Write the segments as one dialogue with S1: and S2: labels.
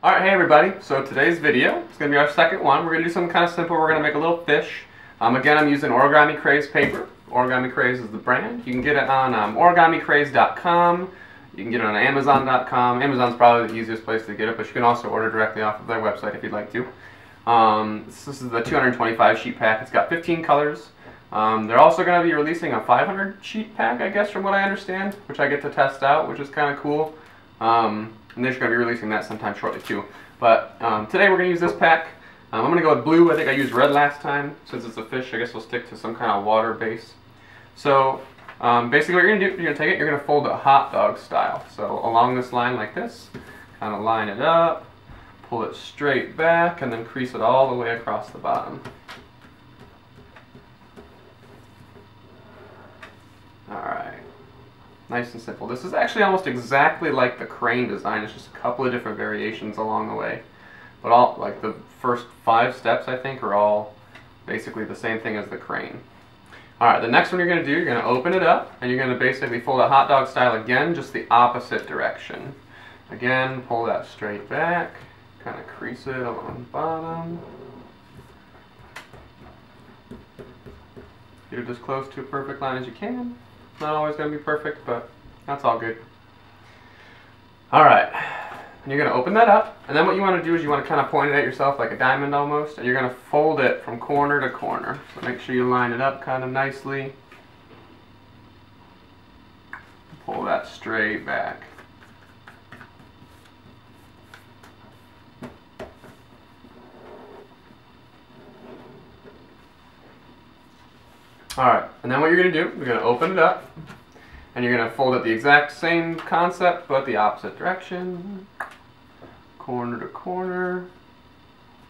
S1: Alright, hey everybody. So today's video is going to be our second one. We're going to do something kind of simple. We're going to make a little fish. Again, I'm using Origami Craze paper. Origami Craze is the brand. You can get it on OrigamiCraze.com. You can get it on Amazon.com. Amazon's probably the easiest place to get it, but you can also order directly off of their website if you'd like to. This is the 225 sheet pack. It's got 15 colors. They're also going to be releasing a 500 sheet pack, I guess, from what I understand, which I get to test out, which is kind of cool. And they're just going to be releasing that sometime shortly too. But today we're going to use this pack. I'm going to go with blue. I think I used red last time. Since it's a fish, I guess we'll stick to some kind of water base. So basically what you're going to do, you're going to take it, you're going to fold it hot dog style. So along this line like this, kind of line it up, pull it straight back, and then crease it all the way across the bottom. Alright. Nice and simple. This is actually almost exactly like the crane design. It's just a couple of different variations along the way. But all, like the first 5 steps, I think, are all basically the same thing as the crane. Alright, the next one you're going to do, you're going to open it up, and you're going to basically fold it hot dog style again, just the opposite direction. Again, pull that straight back, kind of crease it along the bottom. Get it as close to a perfect line as you can. Not always going to be perfect, but that's all good. Alright, and you're going to open that up, and then what you want to do is you want to kind of point it at yourself like a diamond almost, and you're going to fold it from corner to corner. So make sure you line it up kind of nicely. Pull that straight back. Alright, and then what you're going to do, you're going to open it up, and you're going to fold it the exact same concept, but the opposite direction. Corner to corner,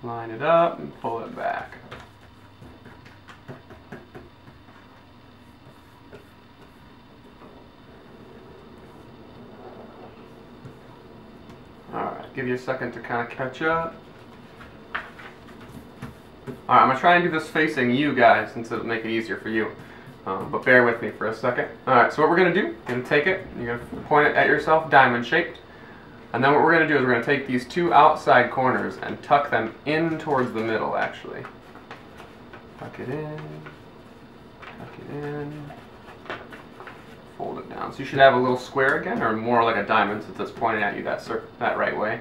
S1: line it up, and pull it back. Alright, give you a second to kind of catch up. Alright, I'm going to try and do this facing you guys since it'll make it easier for you. But bear with me for a second. Alright, so what we're going to do, you're going to take it, you're going to point it at yourself, diamond shaped. And then what we're going to do is we're going to take these 2 outside corners and tuck them in towards the middle, actually. Tuck it in, fold it down. So you should have a little square again, or more like a diamond since it's pointing at you that right way.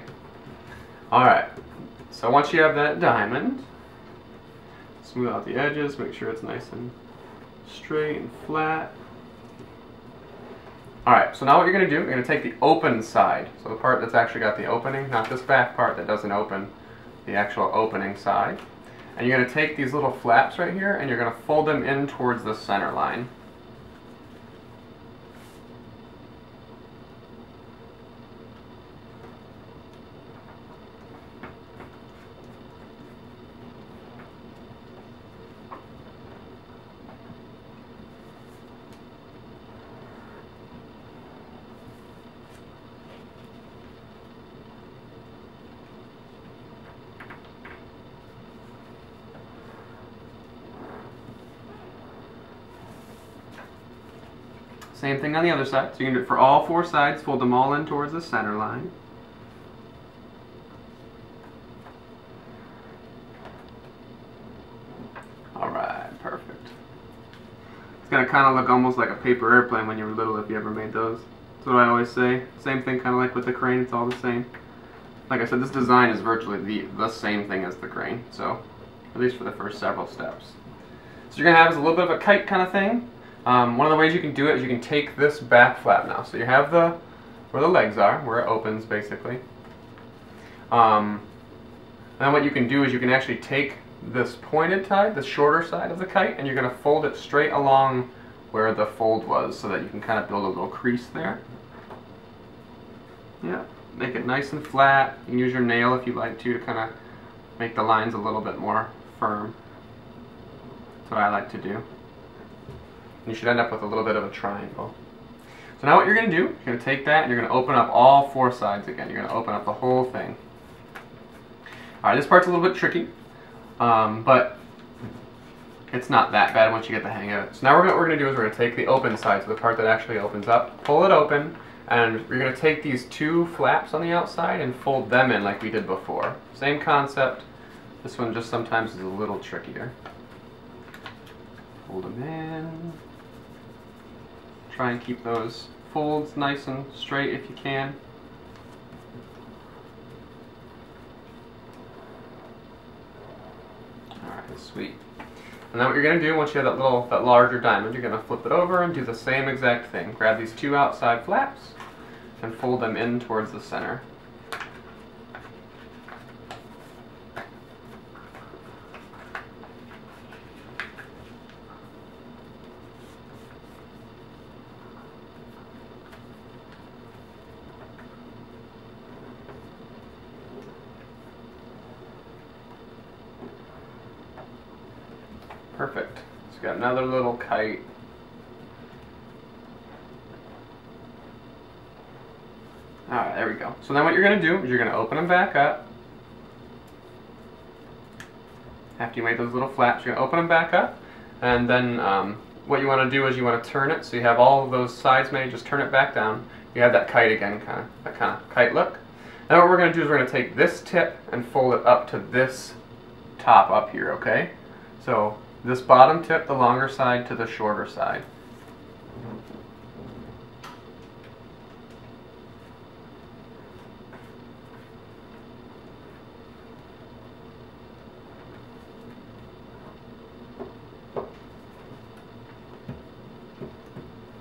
S1: Alright, so once you have that diamond, smooth out the edges, make sure it's nice and straight and flat. Alright, so now what you're going to do, you're going to take the open side, so the part that's actually got the opening, not this back part that doesn't open, the actual opening side. And you're going to take these little flaps right here and you're going to fold them in towards the center line. Same thing on the other side. So you can do it for all 4 sides, fold them all in towards the center line. Alright, perfect. It's going to kind of look almost like a paper airplane when you were little if you ever made those. That's what I always say. Same thing kind of like with the crane, it's all the same. Like I said, this design is virtually the same thing as the crane, so at least for the first several steps. So you're going to have a little bit of a kite kind of thing. One of the ways you can do it is you can take this back flap now. So you have where the legs are, where it opens basically. And then what you can do is you can actually take this pointed side, the shorter side of the kite, and you're going to fold it straight along where the fold was so that you can kind of build a little crease there. Yeah, make it nice and flat. You can use your nail if you'd like to kind of make the lines a little bit more firm. That's what I like to do. You should end up with a little bit of a triangle. So now what you're going to do, you're going to take that and you're going to open up all 4 sides again. You're going to open up the whole thing. Alright, this part's a little bit tricky, but it's not that bad once you get the hang of it. So now what we're going to do is we're going to take the open side, so the part that actually opens up, pull it open, And we're going to take these two flaps on the outside and fold them in like we did before. Same concept. This one just sometimes is a little trickier. Fold them in. Try and keep those folds nice and straight if you can. Alright, sweet. And then what you're going to do, once you have that larger diamond, you're going to flip it over and do the same exact thing. Grab these two outside flaps and fold them in towards the center. Perfect. So we've got another little kite. Alright, there we go. So then what you're going to do is you're going to open them back up. After you made those little flaps, you're going to open them back up. And then what you want to do is you want to turn it so you have all of those sides made. Just turn it back down. You have that kite again, that kind of kite look. Now what we're going to do is we're going to take this tip and fold it up to this top up here, okay? So this bottom tip, the longer side, to the shorter side.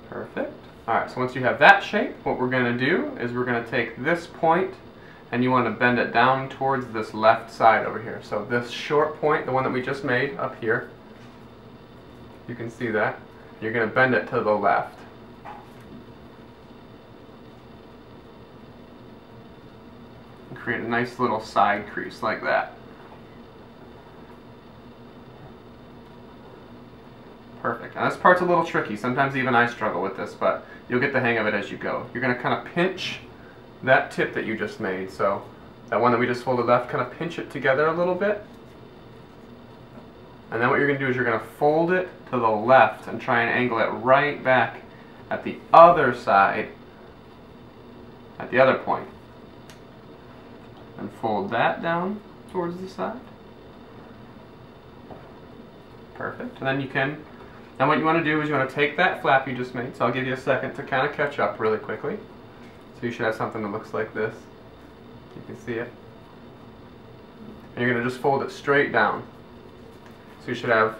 S1: Perfect. Alright, so once you have that shape, what we're going to do is we're going to take this point and you want to bend it down towards this left side over here. So this short point, the one that we just made up here, you can see that. You're going to bend it to the left. And create a nice little side crease like that. Perfect. Now this part's a little tricky. Sometimes even I struggle with this, but you'll get the hang of it as you go. You're going to kind of pinch that tip that you just made. So that one that we just folded left, kind of pinch it together a little bit. And then what you're going to do is you're going to fold it to the left and try and angle it right back at the other side, at the other point. And fold that down towards the side. Perfect. And then you can, now what you want to do is you want to take that flap you just made, so I'll give you a second to kind of catch up really quickly. So you should have something that looks like this. You can see it. And you're going to just fold it straight down. So you should have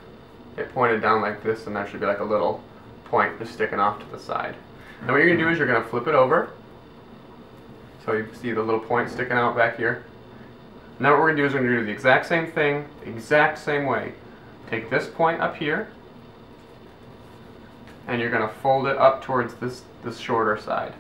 S1: it pointed down like this, and there should be like a little point just sticking off to the side. And what you're going to do is you're going to flip it over. So you see the little point sticking out back here. Now what we're going to do is we're going to do the exact same thing, exact same way. Take this point up here, and you're going to fold it up towards this shorter side.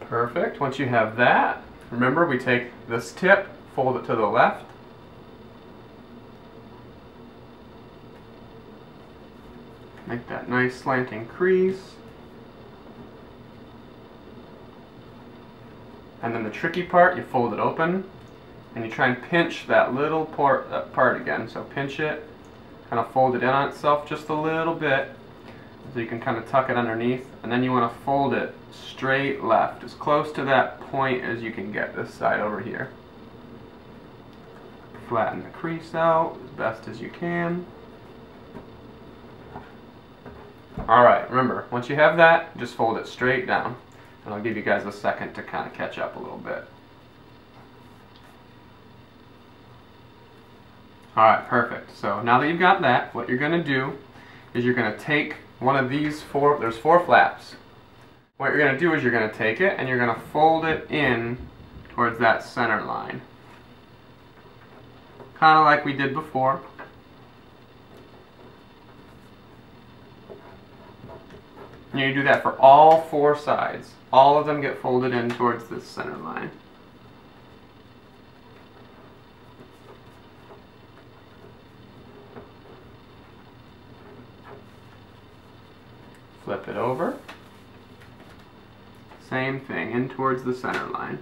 S1: Perfect. Once you have that, remember we take this tip, fold it to the left. Make that nice slanting crease. And then the tricky part, you fold it open and you try and pinch that little part again. So pinch it, kind of fold it in on itself just a little bit so you can kind of tuck it underneath, and then you want to fold it straight left, as close to that point as you can get this side over here. Flatten the crease out as best as you can. Alright, remember, once you have that, just fold it straight down. And I'll give you guys a second to kind of catch up a little bit. Alright, perfect. So now that you've got that, what you're going to do is you're going to take one of these there's four flaps. What you're going to do is you're going to take it and you're going to fold it in towards that center line. Kind of like we did before. And you do that for all four sides. All of them get folded in towards this center line. Flip it over. Same thing, in towards the center line.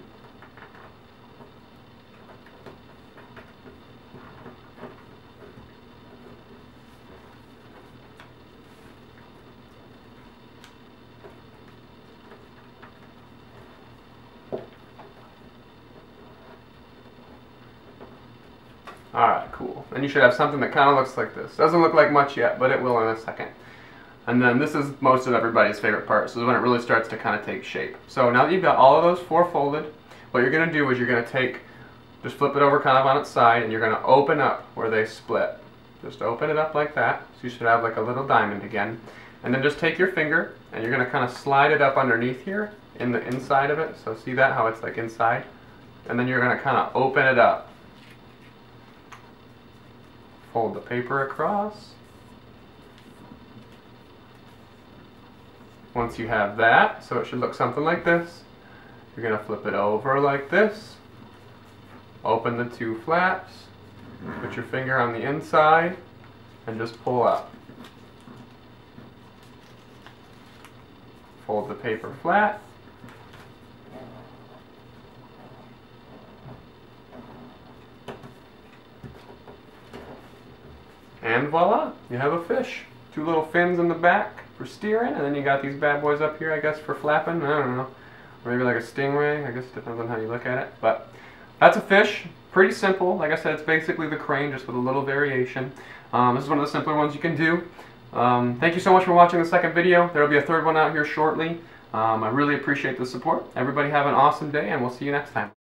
S1: Alright, cool. And you should have something that kind of looks like this. Doesn't look like much yet, but it will in a second. And then this is most of everybody's favorite part. So this is when it really starts to kind of take shape. So now that you've got all of those 4 folded, what you're going to do is you're going to just flip it over kind of on its side, and you're going to open up where they split. Just open it up like that. So you should have like a little diamond again. And then just take your finger, and you're going to kind of slide it up underneath here in the inside of it. So see that, how it's like inside? And then you're going to kind of open it up. Fold the paper across. Once you have that, so it should look something like this, you're going to flip it over like this, open the 2 flaps, put your finger on the inside, and just pull up. Fold the paper flat. And voila, you have a fish. 2 little fins in the back for steering, and then you got these bad boys up here, I guess, for flapping. I don't know. Or maybe like a stingray. I guess it depends on how you look at it. But that's a fish. Pretty simple. Like I said, it's basically the crane, just with a little variation. This is one of the simpler ones you can do. Thank you so much for watching the second video. There will be a third one out here shortly. I really appreciate the support. Everybody have an awesome day, and we'll see you next time.